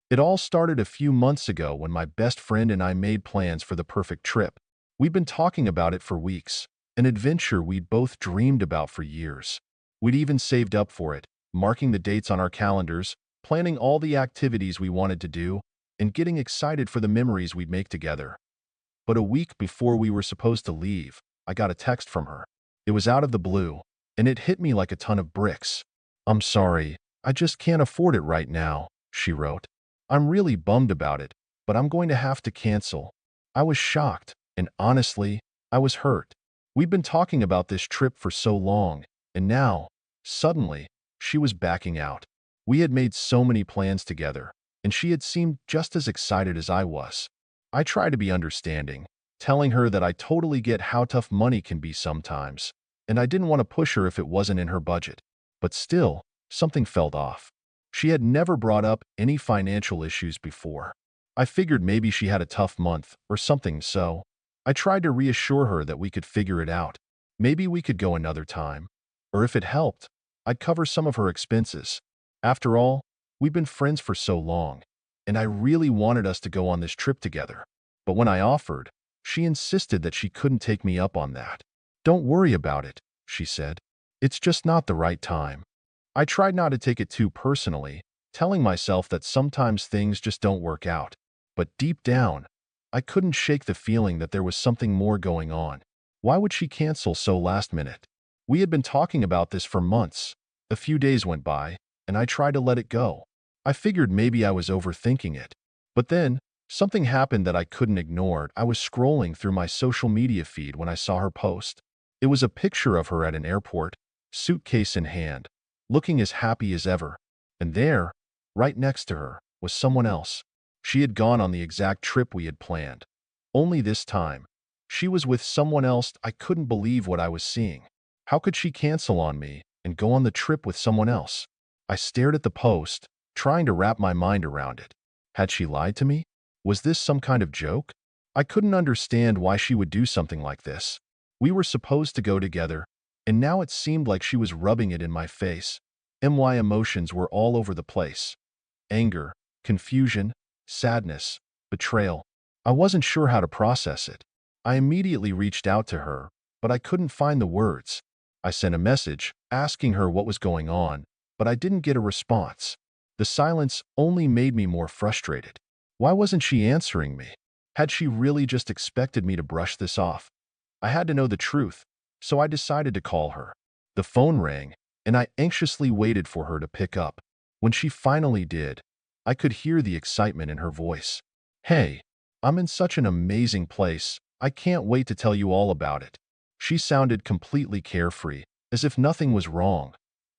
It all started a few months ago when my best friend and I made plans for the perfect trip. We'd been talking about it for weeks, an adventure we'd both dreamed about for years. We'd even saved up for it, marking the dates on our calendars, planning all the activities we wanted to do, and getting excited for the memories we'd make together. But a week before we were supposed to leave, I got a text from her. It was out of the blue, and it hit me like a ton of bricks. "I'm sorry, I just can't afford it right now," she wrote. "I'm really bummed about it, but I'm going to have to cancel." I was shocked, and honestly, I was hurt. We'd been talking about this trip for so long, and now, suddenly, she was backing out. We had made so many plans together, and she had seemed just as excited as I was. I tried to be understanding, telling her that I totally get how tough money can be sometimes, and I didn't want to push her if it wasn't in her budget. But still, something felt off. She had never brought up any financial issues before. I figured maybe she had a tough month or something, so I tried to reassure her that we could figure it out. Maybe we could go another time. Or if it helped, I'd cover some of her expenses. After all, we've been friends for so long, and I really wanted us to go on this trip together. But when I offered, she insisted that she couldn't take me up on that. "Don't worry about it," she said. "It's just not the right time." I tried not to take it too personally, telling myself that sometimes things just don't work out. But deep down, I couldn't shake the feeling that there was something more going on. Why would she cancel so last minute? We had been talking about this for months. A few days went by, and I tried to let it go. I figured maybe I was overthinking it. But then, something happened that I couldn't ignore. I was scrolling through my social media feed when I saw her post. It was a picture of her at an airport, suitcase in hand, looking as happy as ever. And there, right next to her, was someone else. She had gone on the exact trip we had planned. Only this time, she was with someone else. I couldn't believe what I was seeing. How could she cancel on me and go on the trip with someone else? I stared at the post, trying to wrap my mind around it. Had she lied to me? Was this some kind of joke? I couldn't understand why she would do something like this. We were supposed to go together, and now it seemed like she was rubbing it in my face. My emotions were all over the place. Anger, confusion, sadness, betrayal. I wasn't sure how to process it. I immediately reached out to her, but I couldn't find the words. I sent a message asking her what was going on, but I didn't get a response. The silence only made me more frustrated. Why wasn't she answering me? Had she really just expected me to brush this off? I had to know the truth, so I decided to call her. The phone rang, and I anxiously waited for her to pick up. When she finally did, I could hear the excitement in her voice. "Hey, I'm in such an amazing place. I can't wait to tell you all about it." She sounded completely carefree, as if nothing was wrong.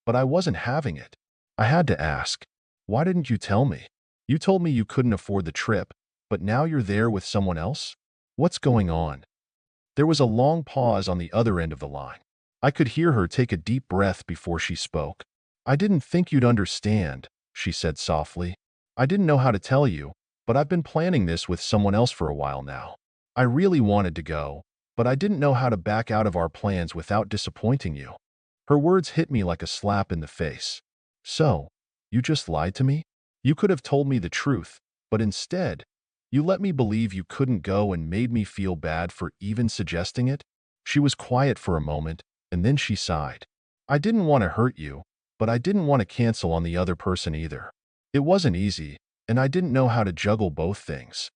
But I wasn't having it. I had to ask, "Why didn't you tell me? You told me you couldn't afford the trip, but now you're there with someone else? What's going on?" There was a long pause on the other end of the line. I could hear her take a deep breath before she spoke. "I didn't think you'd understand," she said softly. "I didn't know how to tell you, but I've been planning this with someone else for a while now. I really wanted to go, but I didn't know how to back out of our plans without disappointing you." Her words hit me like a slap in the face. "So, you just lied to me? You could have told me the truth, but instead, you let me believe you couldn't go and made me feel bad for even suggesting it?" She was quiet for a moment, and then she sighed. "I didn't want to hurt you, but I didn't want to cancel on the other person either. It wasn't easy, and I didn't know how to juggle both things.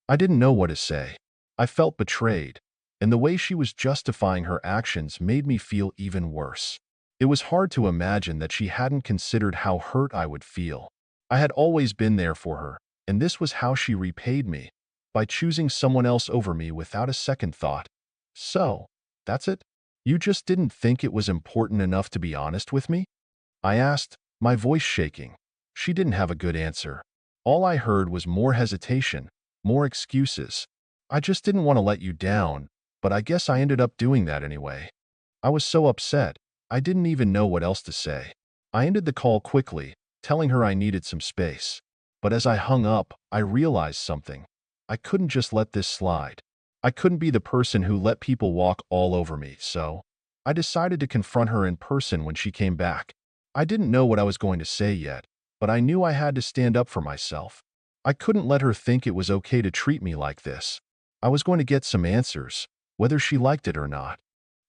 I didn't know what to say. I felt betrayed, and the way she was justifying her actions made me feel even worse. It was hard to imagine that she hadn't considered how hurt I would feel. I had always been there for her, and this was how she repaid me, by choosing someone else over me without a second thought. "So, that's it? You just didn't think it was important enough to be honest with me?" I asked, my voice shaking. She didn't have a good answer. All I heard was more hesitation, more excuses. "I just didn't want to let you down, but I guess I ended up doing that anyway." I was so upset, I didn't even know what else to say. I ended the call quickly, telling her I needed some space. But as I hung up, I realized something. I couldn't just let this slide. I couldn't be the person who let people walk all over me, so I decided to confront her in person when she came back. I didn't know what I was going to say yet, but I knew I had to stand up for myself. I couldn't let her think it was okay to treat me like this. I was going to get some answers, whether she liked it or not.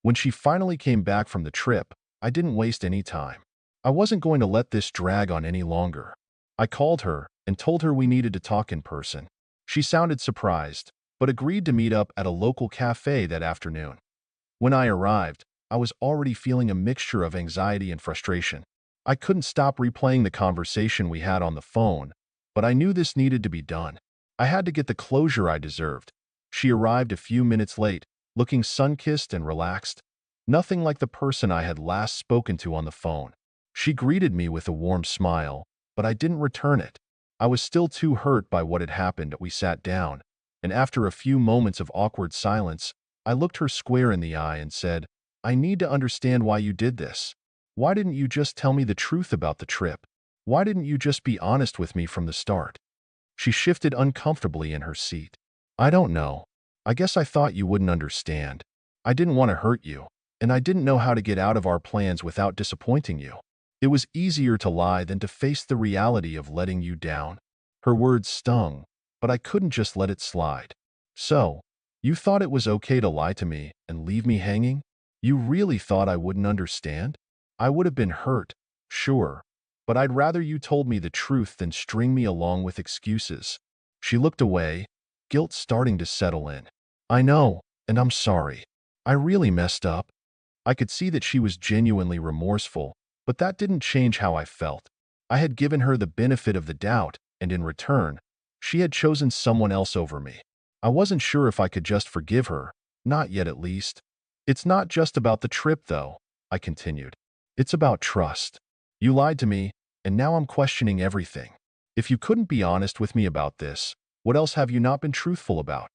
When she finally came back from the trip, I didn't waste any time. I wasn't going to let this drag on any longer. I called her and told her we needed to talk in person. She sounded surprised, but agreed to meet up at a local cafe that afternoon. When I arrived, I was already feeling a mixture of anxiety and frustration. I couldn't stop replaying the conversation we had on the phone, but I knew this needed to be done. I had to get the closure I deserved. She arrived a few minutes late, looking sun-kissed and relaxed. Nothing like the person I had last spoken to on the phone. She greeted me with a warm smile, but I didn't return it. I was still too hurt by what had happened. We sat down, and after a few moments of awkward silence, I looked her square in the eye and said, "I need to understand why you did this. Why didn't you just tell me the truth about the trip? Why didn't you just be honest with me from the start?" She shifted uncomfortably in her seat. "I don't know. I guess I thought you wouldn't understand. I didn't want to hurt you, and I didn't know how to get out of our plans without disappointing you. It was easier to lie than to face the reality of letting you down." Her words stung, but I couldn't just let it slide. "So, you thought it was okay to lie to me and leave me hanging? You really thought I wouldn't understand? I would have been hurt, sure, but I'd rather you told me the truth than string me along with excuses." She looked away, guilt starting to settle in. "I know, and I'm sorry. I really messed up." I could see that she was genuinely remorseful, but that didn't change how I felt. I had given her the benefit of the doubt, and in return, she had chosen someone else over me. I wasn't sure if I could just forgive her, not yet at least. "It's not just about the trip, though," I continued. "It's about trust. You lied to me, and now I'm questioning everything. If you couldn't be honest with me about this, what else have you not been truthful about?"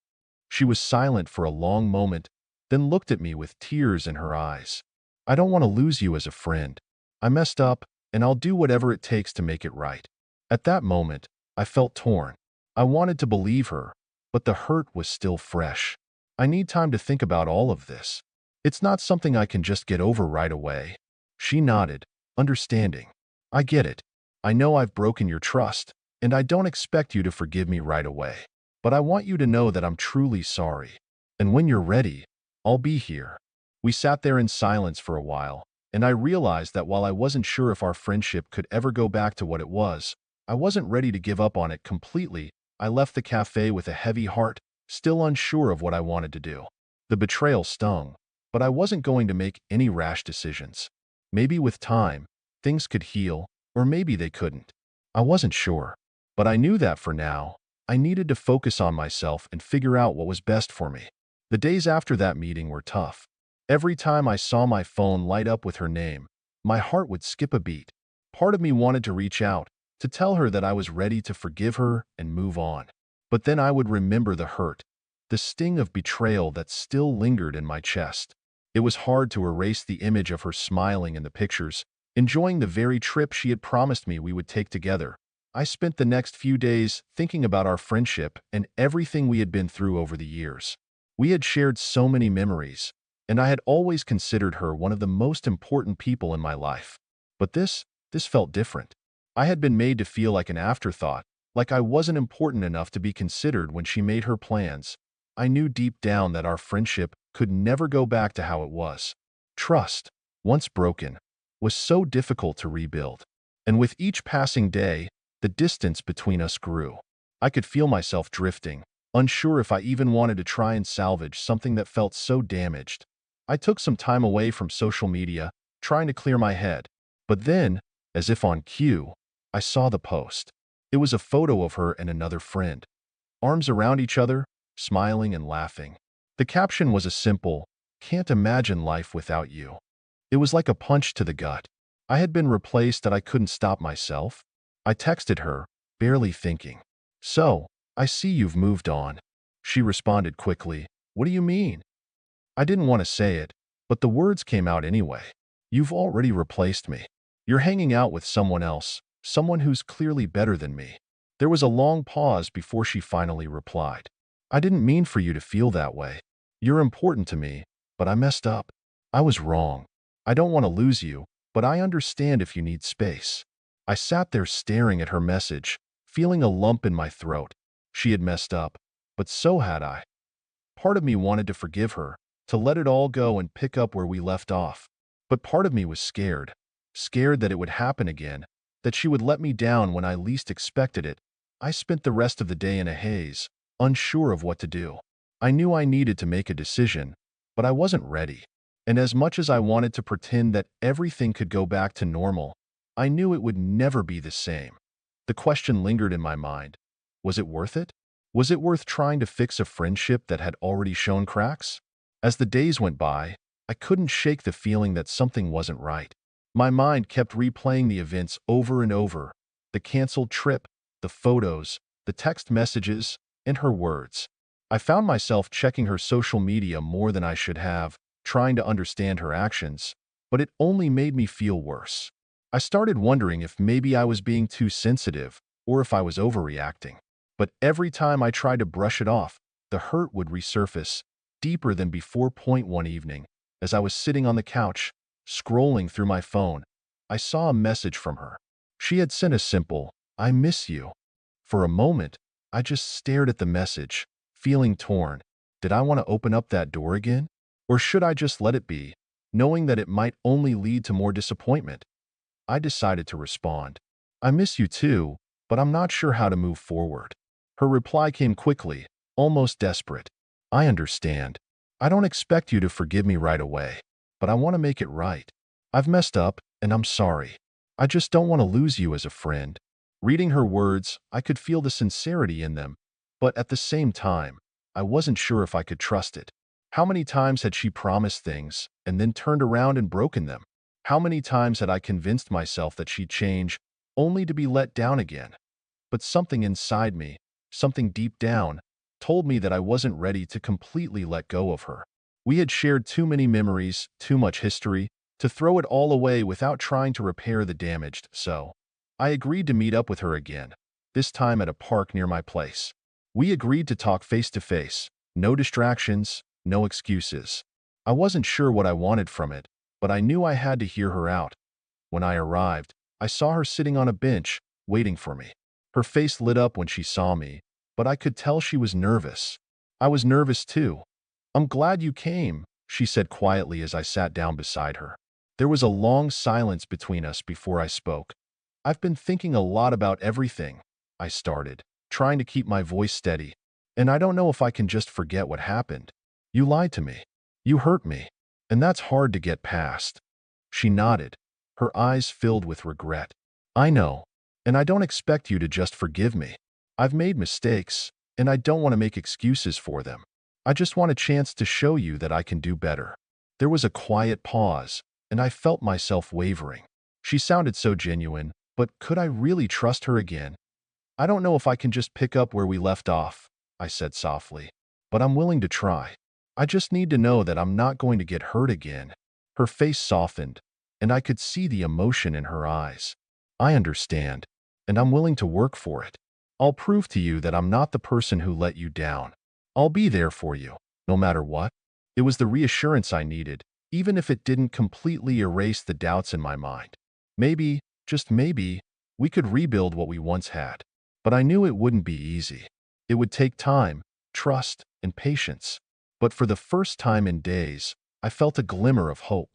She was silent for a long moment, then looked at me with tears in her eyes. "I don't want to lose you as a friend. I messed up, and I'll do whatever it takes to make it right." At that moment, I felt torn. I wanted to believe her, but the hurt was still fresh. "I need time to think about all of this. It's not something I can just get over right away." She nodded, understanding. "I get it. I know I've broken your trust, and I don't expect you to forgive me right away. But I want you to know that I'm truly sorry. And when you're ready, I'll be here." We sat there in silence for a while, and I realized that while I wasn't sure if our friendship could ever go back to what it was, I wasn't ready to give up on it completely. I left the cafe with a heavy heart, still unsure of what I wanted to do. The betrayal stung, but I wasn't going to make any rash decisions. Maybe with time, things could heal, or maybe they couldn't. I wasn't sure, but I knew that for now, I needed to focus on myself and figure out what was best for me. The days after that meeting were tough. Every time I saw my phone light up with her name, my heart would skip a beat. Part of me wanted to reach out, to tell her that I was ready to forgive her and move on. But then I would remember the hurt, the sting of betrayal that still lingered in my chest. It was hard to erase the image of her smiling in the pictures, enjoying the very trip she had promised me we would take together. I spent the next few days thinking about our friendship and everything we had been through over the years. We had shared so many memories, and I had always considered her one of the most important people in my life. But this felt different. I had been made to feel like an afterthought, like I wasn't important enough to be considered when she made her plans. I knew deep down that our friendship could never go back to how it was. Trust, once broken, was so difficult to rebuild. And with each passing day, the distance between us grew. I could feel myself drifting, unsure if I even wanted to try and salvage something that felt so damaged. I took some time away from social media, trying to clear my head. But then, as if on cue, I saw the post. It was a photo of her and another friend, arms around each other, smiling and laughing. The caption was a simple, "Can't imagine life without you." It was like a punch to the gut. I had been replaced that I couldn't stop myself. I texted her, barely thinking. "So, I see you've moved on." She responded quickly, "What do you mean?" I didn't want to say it, but the words came out anyway. "You've already replaced me. You're hanging out with someone else, someone who's clearly better than me." There was a long pause before she finally replied. "I didn't mean for you to feel that way. You're important to me, but I messed up. I was wrong. I don't want to lose you, but I understand if you need space." I sat there staring at her message, feeling a lump in my throat. She had messed up, but so had I. Part of me wanted to forgive her, to let it all go and pick up where we left off. But part of me was scared. Scared that it would happen again, that she would let me down when I least expected it. I spent the rest of the day in a haze, unsure of what to do. I knew I needed to make a decision, but I wasn't ready. And as much as I wanted to pretend that everything could go back to normal, I knew it would never be the same. The question lingered in my mind. Was it worth it? Was it worth trying to fix a friendship that had already shown cracks? As the days went by, I couldn't shake the feeling that something wasn't right. My mind kept replaying the events over and over. The canceled trip, the photos, the text messages, and her words. I found myself checking her social media more than I should have, trying to understand her actions, but it only made me feel worse. I started wondering if maybe I was being too sensitive or if I was overreacting. But every time I tried to brush it off, the hurt would resurface, deeper than before. One evening, as I was sitting on the couch, scrolling through my phone, I saw a message from her. She had sent a simple, "I miss you." For a moment, I just stared at the message, feeling torn. Did I want to open up that door again? Or should I just let it be, knowing that it might only lead to more disappointment? I decided to respond. "I miss you too, but I'm not sure how to move forward." Her reply came quickly, almost desperate. "I understand. I don't expect you to forgive me right away, but I want to make it right. I've messed up, and I'm sorry. I just don't want to lose you as a friend." Reading her words, I could feel the sincerity in them, but at the same time, I wasn't sure if I could trust it. How many times had she promised things and then turned around and broken them? How many times had I convinced myself that she'd change, only to be let down again? But something inside me, something deep down, told me that I wasn't ready to completely let go of her. We had shared too many memories, too much history, to throw it all away without trying to repair the damage, so I agreed to meet up with her again, this time at a park near my place. We agreed to talk face to face, no distractions, no excuses. I wasn't sure what I wanted from it, but I knew I had to hear her out. When I arrived, I saw her sitting on a bench, waiting for me. Her face lit up when she saw me, but I could tell she was nervous. I was nervous too. "I'm glad you came," she said quietly as I sat down beside her. There was a long silence between us before I spoke. "I've been thinking a lot about everything," I started, trying to keep my voice steady. "And I don't know if I can just forget what happened. You lied to me. You hurt me. And that's hard to get past." She nodded, her eyes filled with regret. "I know. And I don't expect you to just forgive me. I've made mistakes, and I don't want to make excuses for them. I just want a chance to show you that I can do better." There was a quiet pause, and I felt myself wavering. She sounded so genuine, but could I really trust her again? "I don't know if I can just pick up where we left off," I said softly, "but I'm willing to try. I just need to know that I'm not going to get hurt again." Her face softened, and I could see the emotion in her eyes. "I understand, and I'm willing to work for it. I'll prove to you that I'm not the person who let you down. I'll be there for you, no matter what." It was the reassurance I needed, even if it didn't completely erase the doubts in my mind. Maybe, just maybe, we could rebuild what we once had. But I knew it wouldn't be easy. It would take time, trust, and patience. But for the first time in days, I felt a glimmer of hope.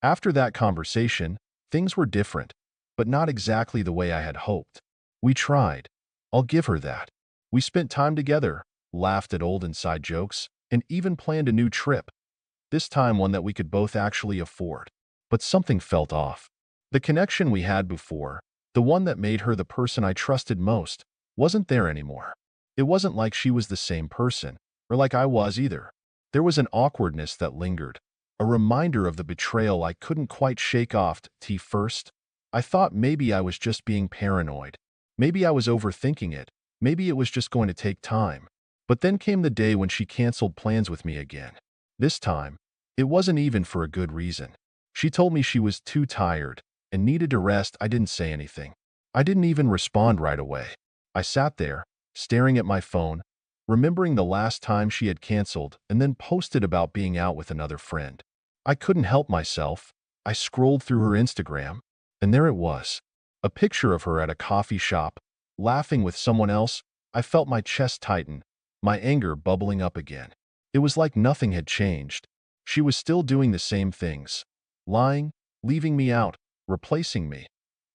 After that conversation, things were different, but not exactly the way I had hoped. We tried. I'll give her that. We spent time together, laughed at old inside jokes, and even planned a new trip. This time one that we could both actually afford. But something felt off. The connection we had before, the one that made her the person I trusted most, wasn't there anymore. It wasn't like she was the same person, or like I was either. There was an awkwardness that lingered, a reminder of the betrayal I couldn't quite shake off. First, I thought maybe I was just being paranoid. Maybe I was overthinking it. Maybe it was just going to take time. But then came the day when she canceled plans with me again. This time, it wasn't even for a good reason. She told me she was too tired and needed to rest. I didn't say anything. I didn't even respond right away. I sat there, staring at my phone, remembering the last time she had canceled and then posted about being out with another friend. I couldn't help myself. I scrolled through her Instagram, and there it was, a picture of her at a coffee shop, laughing with someone else, I felt my chest tighten, my anger bubbling up again. It was like nothing had changed. She was still doing the same things. Lying, leaving me out, replacing me.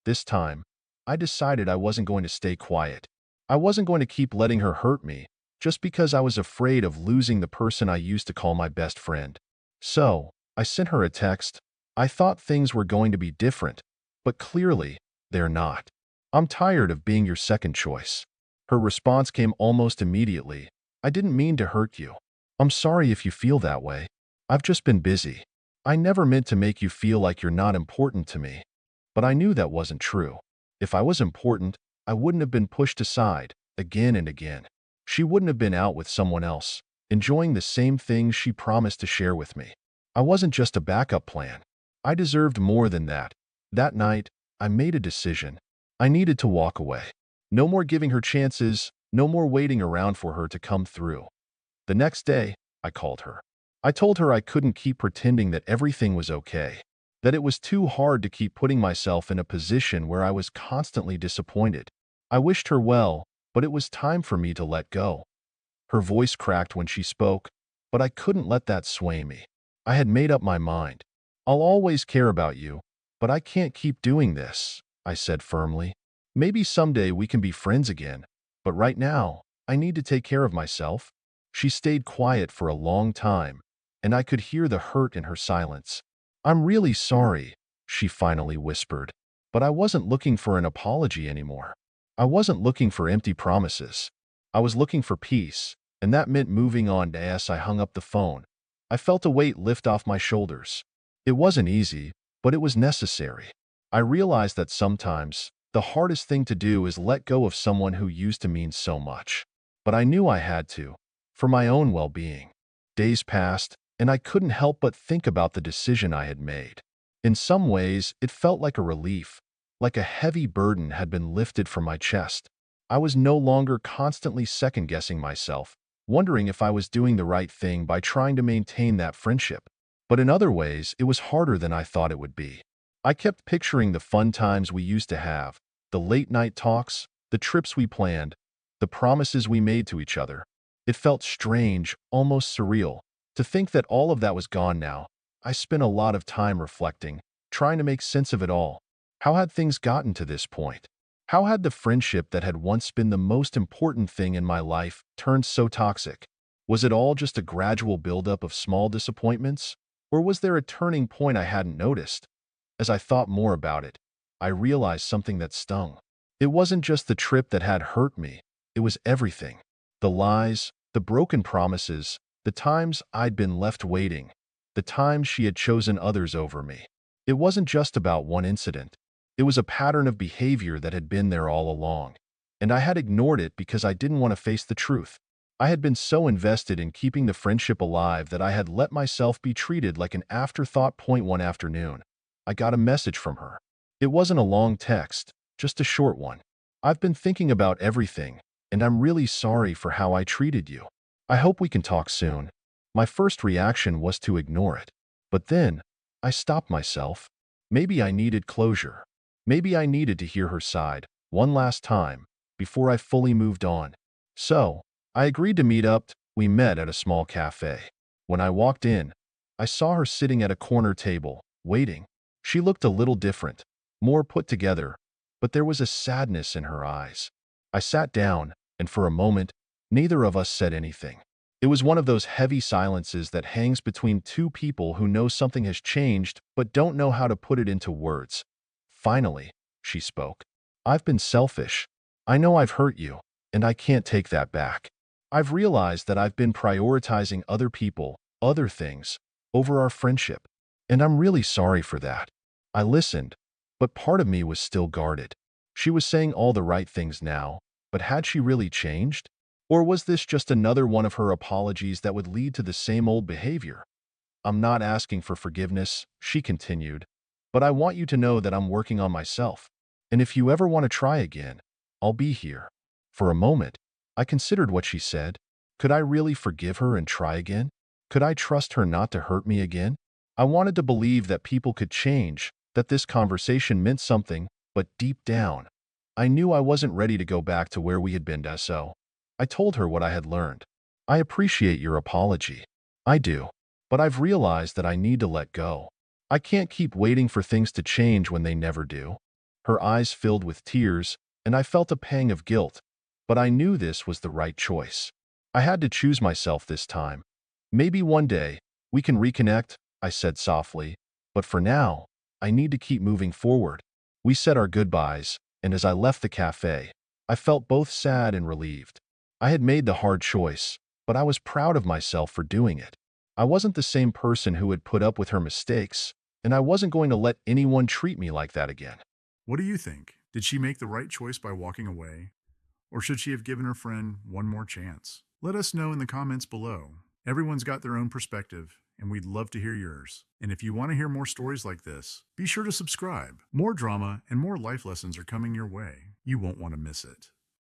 This time, I decided I wasn't going to stay quiet. I wasn't going to keep letting her hurt me, just because I was afraid of losing the person I used to call my best friend. So, I sent her a text. I thought things were going to be different, but clearly, they're not. I'm tired of being your second choice. Her response came almost immediately. I didn't mean to hurt you. I'm sorry if you feel that way. I've just been busy. I never meant to make you feel like you're not important to me. But I knew that wasn't true. If I was important, I wouldn't have been pushed aside, again and again. She wouldn't have been out with someone else, enjoying the same things she promised to share with me. I wasn't just a backup plan. I deserved more than that. That night, I made a decision. I needed to walk away. No more giving her chances, no more waiting around for her to come through. The next day, I called her. I told her I couldn't keep pretending that everything was okay, that it was too hard to keep putting myself in a position where I was constantly disappointed. I wished her well, but it was time for me to let go. Her voice cracked when she spoke, but I couldn't let that sway me. I had made up my mind. I'll always care about you, but I can't keep doing this, I said firmly. Maybe someday we can be friends again, but right now, I need to take care of myself. She stayed quiet for a long time, and I could hear the hurt in her silence. I'm really sorry, she finally whispered, but I wasn't looking for an apology anymore. I wasn't looking for empty promises. I was looking for peace, and that meant moving on. As I hung up the phone, I felt a weight lift off my shoulders. It wasn't easy, but it was necessary. I realized that sometimes, the hardest thing to do is let go of someone who used to mean so much. But I knew I had to, for my own well-being. Days passed, and I couldn't help but think about the decision I had made. In some ways, it felt like a relief, like a heavy burden had been lifted from my chest. I was no longer constantly second-guessing myself, wondering if I was doing the right thing by trying to maintain that friendship. But in other ways, it was harder than I thought it would be. I kept picturing the fun times we used to have, the late-night talks, the trips we planned, the promises we made to each other. It felt strange, almost surreal, to think that all of that was gone now. I spent a lot of time reflecting, trying to make sense of it all. How had things gotten to this point? How had the friendship that had once been the most important thing in my life turned so toxic? Was it all just a gradual buildup of small disappointments? Or was there a turning point I hadn't noticed? As I thought more about it, I realized something that stung. It wasn't just the trip that had hurt me, it was everything. The lies, the broken promises, the times I'd been left waiting, the times she had chosen others over me. It wasn't just about one incident. It was a pattern of behavior that had been there all along, and I had ignored it because I didn't want to face the truth. I had been so invested in keeping the friendship alive that I had let myself be treated like an afterthought. One afternoon, I got a message from her. It wasn't a long text, just a short one. I've been thinking about everything, and I'm really sorry for how I treated you. I hope we can talk soon. My first reaction was to ignore it. But then, I stopped myself. Maybe I needed closure. Maybe I needed to hear her side, one last time, before I fully moved on. So, I agreed to meet up. We met at a small cafe. When I walked in, I saw her sitting at a corner table, waiting. She looked a little different, more put together, but there was a sadness in her eyes. I sat down, and for a moment, neither of us said anything. It was one of those heavy silences that hangs between two people who know something has changed but don't know how to put it into words. Finally, she spoke. I've been selfish. I know I've hurt you, and I can't take that back. I've realized that I've been prioritizing other people, other things, over our friendship, and I'm really sorry for that. I listened, but part of me was still guarded. She was saying all the right things now, but had she really changed? Or was this just another one of her apologies that would lead to the same old behavior? I'm not asking for forgiveness, she continued, but I want you to know that I'm working on myself. And if you ever want to try again, I'll be here. For a moment, I considered what she said. Could I really forgive her and try again? Could I trust her not to hurt me again? I wanted to believe that people could change, that this conversation meant something, but deep down, I knew I wasn't ready to go back to where we had been, so I told her what I had learned. I appreciate your apology. I do. But I've realized that I need to let go. I can't keep waiting for things to change when they never do. Her eyes filled with tears, and I felt a pang of guilt, but I knew this was the right choice. I had to choose myself this time. Maybe one day, we can reconnect, I said softly, but for now, I need to keep moving forward. We said our goodbyes, and as I left the cafe, I felt both sad and relieved. I had made the hard choice, but I was proud of myself for doing it. I wasn't the same person who had put up with her mistakes, and I wasn't going to let anyone treat me like that again. What do you think? Did she make the right choice by walking away? Or should she have given her friend one more chance? Let us know in the comments below. Everyone's got their own perspective, and we'd love to hear yours. And if you want to hear more stories like this, be sure to subscribe. More drama and more life lessons are coming your way. You won't want to miss it.